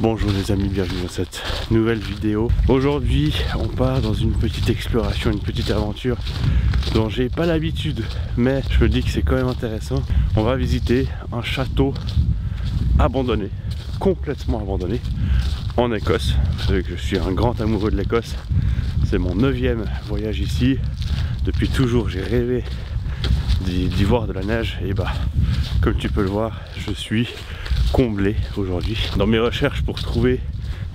Bonjour les amis, bienvenue dans cette nouvelle vidéo. Aujourd'hui on part dans une petite exploration, une petite aventure dont j'ai pas l'habitude, mais je me dis que c'est quand même intéressant. On va visiter un château abandonné, complètement abandonné, en Écosse. Vous savez que je suis un grand amoureux de l'Écosse, c'est mon 9e voyage ici. Depuis toujours j'ai rêvé d'y voir de la neige, et bah comme tu peux le voir, je suis comblé aujourd'hui dans mes recherches pour trouver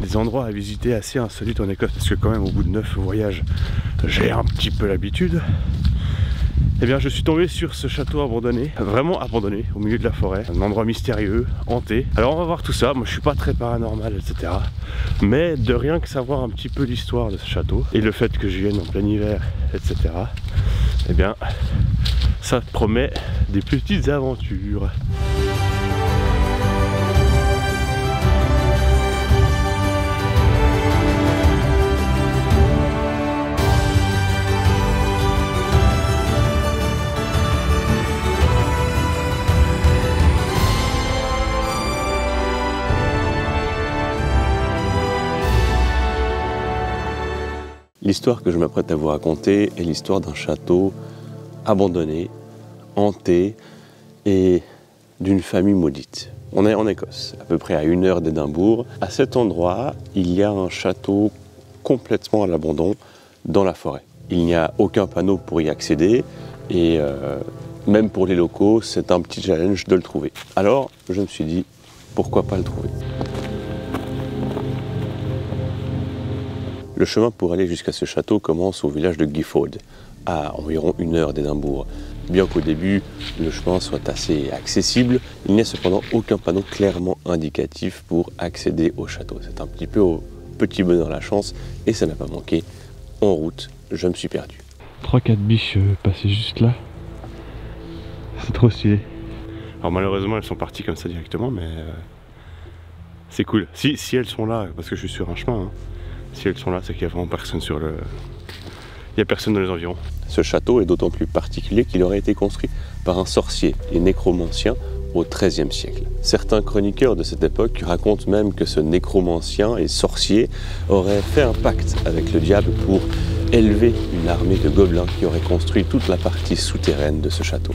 des endroits à visiter assez insolites en Écosse, parce que quand même au bout de 9 voyages j'ai un petit peu l'habitude. Et bien je suis tombé sur ce château abandonné, vraiment abandonné au milieu de la forêt, un endroit mystérieux, hanté. Alors on va voir tout ça. Moi je suis pas très paranormal etc, mais de rien que savoir un petit peu l'histoire de ce château et le fait que je vienne en plein hiver etc, et bien ça promet des petites aventures. L'histoire que je m'apprête à vous raconter est l'histoire d'un château abandonné, hanté et d'une famille maudite. On est en Écosse, à peu près à 1 heure d'Édimbourg. À cet endroit, il y a un château complètement à l'abandon dans la forêt. Il n'y a aucun panneau pour y accéder et même pour les locaux, c'est un petit challenge de le trouver. Alors, je me suis dit, pourquoi pas le trouver ? Le chemin pour aller jusqu'à ce château commence au village de Gifford, à environ 1 heure d'Édimbourg. Bien qu'au début, le chemin soit assez accessible, il n'y a cependant aucun panneau clairement indicatif pour accéder au château. C'est un petit peu au petit bonheur la chance, et ça n'a pas manqué. En route, je me suis perdu. 3-4 biches passées juste là. C'est trop stylé. Alors malheureusement, elles sont parties comme ça directement, mais c'est cool. Si elles sont là, parce que je suis sur un chemin, hein. Si elles sont là, c'est qu'il n'y a vraiment personne sur le... Il n'y a personne dans les environs. Ce château est d'autant plus particulier qu'il aurait été construit par un sorcier et nécromancien au XIIIe siècle. Certains chroniqueurs de cette époque racontent même que ce nécromancien et sorcier aurait fait un pacte avec le diable pour élever une armée de gobelins qui aurait construit toute la partie souterraine de ce château.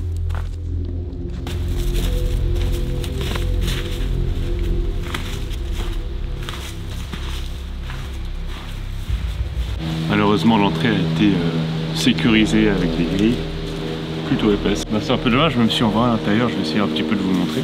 Malheureusement, l'entrée a été sécurisée avec des grilles plutôt épaisses. Bah, c'est un peu dommage, même si on va à l'intérieur, je vais essayer un petit peu de vous montrer.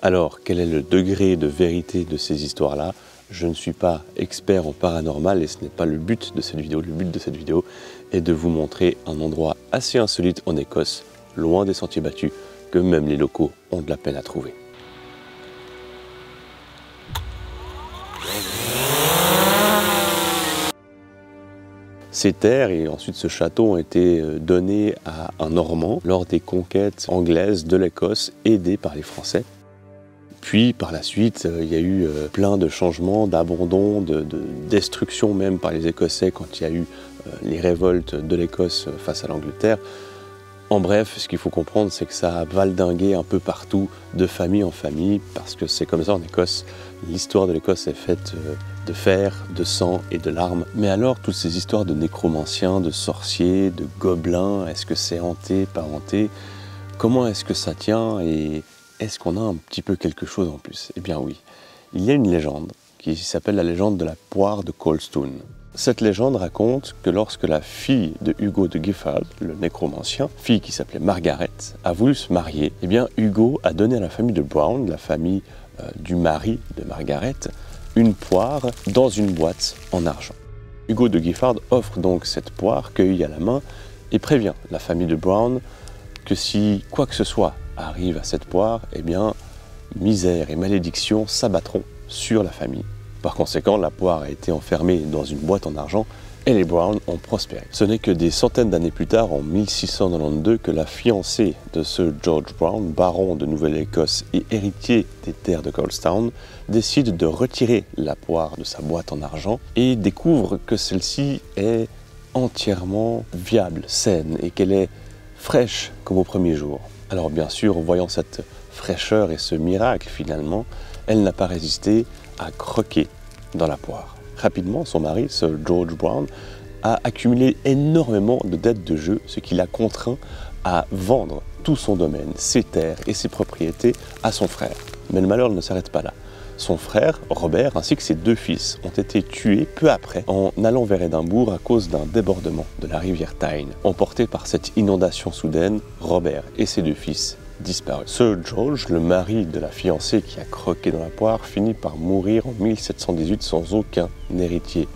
Alors, quel est le degré de vérité de ces histoires-là? Je ne suis pas expert en paranormal et ce n'est pas le but de cette vidéo. Le but de cette vidéo est de vous montrer un endroit assez insolite en Écosse, loin des sentiers battus, que même les locaux ont de la peine à trouver. Ces terres et ensuite ce château ont été donnés à un Normand lors des conquêtes anglaises de l'Écosse, aidés par les Français. Puis par la suite, il y a eu plein de changements, d'abandon, de destruction même par les Écossais quand il y a eu les révoltes de l'Écosse face à l'Angleterre. En bref, ce qu'il faut comprendre, c'est que ça a valdingué un peu partout, de famille en famille, parce que c'est comme ça en Écosse. L'histoire de l'Écosse est faite de fer, de sang et de larmes. Mais alors, toutes ces histoires de nécromanciens, de sorciers, de gobelins, est-ce que c'est hanté, pas hanté? Comment est-ce que ça tient et est-ce qu'on a un petit peu quelque chose en plus? Eh bien oui, il y a une légende qui s'appelle la légende de la poire de Coldstone. Cette légende raconte que lorsque la fille de Hugo de Gifford, le nécromancien, fille qui s'appelait Margaret, a voulu se marier, eh bien Hugo a donné à la famille de Brown, la famille du mari de Margaret, une poire dans une boîte en argent. Hugo de Gifford offre donc cette poire cueillie à la main et prévient la famille de Brown que si quoi que ce soit arrive à cette poire, eh bien, misère et malédiction s'abattront sur la famille Par conséquent, la poire a été enfermée dans une boîte en argent et les Brown ont prospéré. Ce n'est que des centaines d'années plus tard, en 1692, que la fiancée de Sir George Brown, baron de Nouvelle-Écosse et héritier des terres de Coulstown, décide de retirer la poire de sa boîte en argent et découvre que celle-ci est entièrement viable, saine et qu'elle est fraîche comme au premier jour. Alors bien sûr, voyant cette fraîcheur et ce miracle finalement, elle n'a pas résisté à croquer dans la poire. Rapidement, son mari, Sir George Brown, a accumulé énormément de dettes de jeu, ce qui l'a contraint à vendre tout son domaine, ses terres et ses propriétés à son frère. Mais le malheur ne s'arrête pas là. Son frère, Robert, ainsi que ses 2 fils ont été tués peu après en allant vers Édimbourg à cause d'un débordement de la rivière Tyne. Emportés par cette inondation soudaine, Robert et ses 2 fils disparus. Sir George, le mari de la fiancée qui a croqué dans la poire, finit par mourir en 1718 sans aucun héritier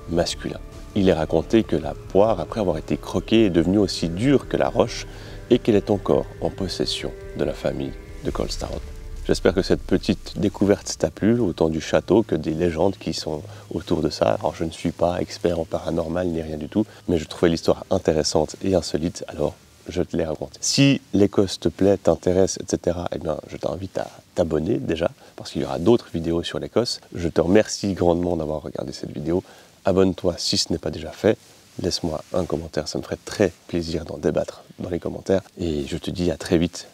masculin. Il est raconté que la poire, après avoir été croquée, est devenue aussi dure que la roche et qu'elle est encore en possession de la famille de Coulstown. J'espère que cette petite découverte t'a plu, autant du château que des légendes qui sont autour de ça. Alors je ne suis pas expert en paranormal ni rien du tout, mais je trouvais l'histoire intéressante et insolite, alors je te les raconte. Si l'Écosse te plaît, t'intéresse, etc., eh bien, je t'invite à t'abonner déjà, parce qu'il y aura d'autres vidéos sur l'Écosse. Je te remercie grandement d'avoir regardé cette vidéo. Abonne-toi si ce n'est pas déjà fait. Laisse-moi un commentaire, ça me ferait très plaisir d'en débattre dans les commentaires. Et je te dis à très vite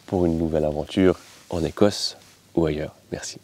pour une nouvelle aventure en Écosse ou ailleurs. Merci.